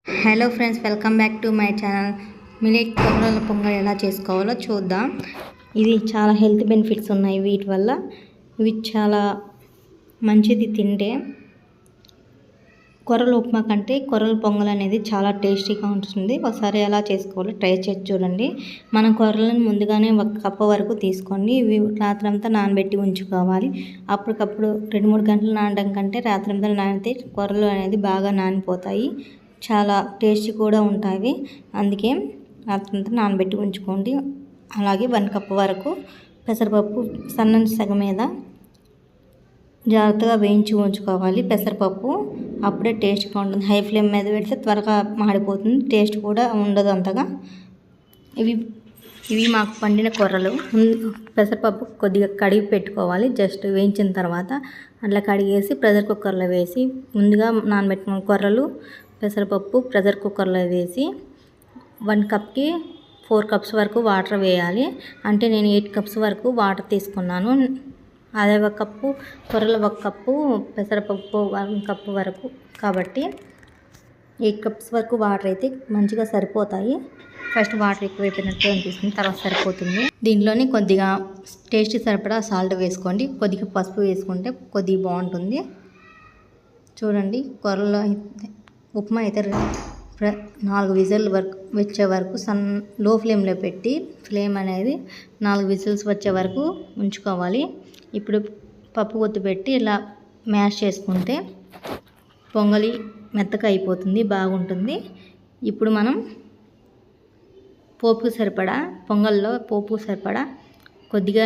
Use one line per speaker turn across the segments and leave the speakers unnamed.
Hello friends, welcome back to my channel. Millet కొర్రల పొంగల్ ఎలా చేసుకోవాలో చూద్దాం. ఇది చాలా హెల్త్ బెనిఫిట్స్ ఉన్నాయి వీటి వల్ల. ఇవి చాలా మంచిది తింటే. కొర్రల ఉప్మా కంటే కొర్రల పొంగల్ అనేది చాలా టేస్టీగా ఉంటుంది. ఒకసారి ఎలా చేసుకోవాలో ట్రై చేసి చూడండి. మనం కొర్రలను ముందుగానే 1 కప్పు వరకు తీసుకోండి. ఇవి రాత్రంతా నానబెట్టి ఉంచుకోవాలి. అప్పటికప్పుడు 2-3 గంటలు నానడం కంటే రాత్రంతా నానితే కొర్రలు అనేది బాగా నానిపోతాయి. చాలా టేస్టీ కూడా ఉంటాయి. అందుకే రాత్రంతా నానబెట్టి ఉంచుకోండి. అలాగే 1 కప్పు వరకు పెసరపప్పు సన్నని సెగ మీద జాగ్రత్తగా వేయించి ఉంచుకోవాలి. పెసరపప్పు అప్పుడే టేస్ట్గా ఉంటుంది. హై ఫ్లేమ్ మీద పెడితే త్వరగా మాడిపోతుంది, టేస్ట్ కూడా ఉండదు అంతగా. ఇవి మాకు పండిన కొర్రలు. పెసరపప్పు కొద్దిగా కడిగి పెట్టుకోవాలి. జస్ట్ వేయించిన తర్వాత అట్లా కడిగేసి ప్రెషర్ కుక్కర్లో వేసి, ముందుగా నానబెట్టిన కొర్రలు పెసరపప్పు ప్రెషర్ కుక్కర్లో వేసి 1 కప్కి 4 కప్స్ వరకు వాటర్ వేయాలి. అంటే నేను 8 కప్స్ వరకు వాటర్ తీసుకున్నాను. అదే 1 కప్పు కొర్రలు, 1 కప్పు పెసరపప్పు 1 కప్పు వరకు, కాబట్టి 8 కప్స్ వరకు వాటర్ అయితే మంచిగా సరిపోతాయి. ఫస్ట్ వాటర్ ఎక్కువైపోయినట్టు అనిపిస్తుంది, తర్వాత సరిపోతుంది. దీంట్లోనే కొద్దిగా టేస్ట్ సరిపడా సాల్ట్ వేసుకోండి. కొద్దిగా పసుపు వేసుకుంటే కొద్దిగా బాగుంటుంది. చూడండి, కొర్రలో ఉప్మా అయితే 4 విజిల్ వరకు వచ్చే వరకు లో ఫ్లేమ్లో పెట్టి ఫ్లేమ్ అనేది 4 విజిల్స్ వచ్చే వరకు ఉంచుకోవాలి. ఇప్పుడు పప్పు గుత్తి పెట్టి ఇలా మ్యాష్ చేసుకుంటే పొంగలి మెత్తగా అయిపోతుంది, బాగుంటుంది. ఇప్పుడు మనం పోపుకు సరిపడా, పొంగల్లో పోపు సరిపడా కొద్దిగా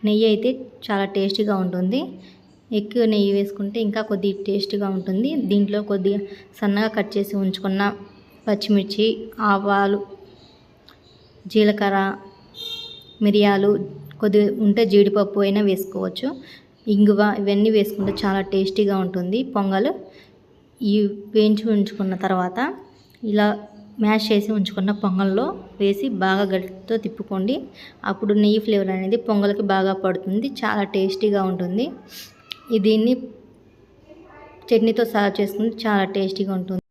నెయ్యి అయితే చాలా టేస్టీగా ఉంటుంది. ఎక్కువ నెయ్యి వేసుకుంటే ఇంకా కొద్దిగా టేస్టీగా ఉంటుంది. దీంట్లో కొద్దిగా సన్నగా కట్ చేసి ఉంచుకున్న పచ్చిమిర్చి, ఆవాలు, జీలకర్ర, మిరియాలు, కొద్దిగా ఉంటే జీడిపప్పు అయినా వేసుకోవచ్చు. ఇంగువ, ఇవన్నీ వేసుకుంటే చాలా టేస్టీగా ఉంటుంది పొంగల్. ఈ వేయించి ఉంచుకున్న తర్వాత ఇలా మ్యాష్ చేసి ఉంచుకున్న పొంగల్లో వేసి బాగా గట్టితో తిప్పుకోండి. అప్పుడు నెయ్యి ఫ్లేవర్ అనేది పొంగల్కి బాగా పడుతుంది, చాలా టేస్టీగా ఉంటుంది. దీన్ని చట్నీతో సర్వ్ చేసుకుంటే చాలా టేస్టీగా ఉంటుంది.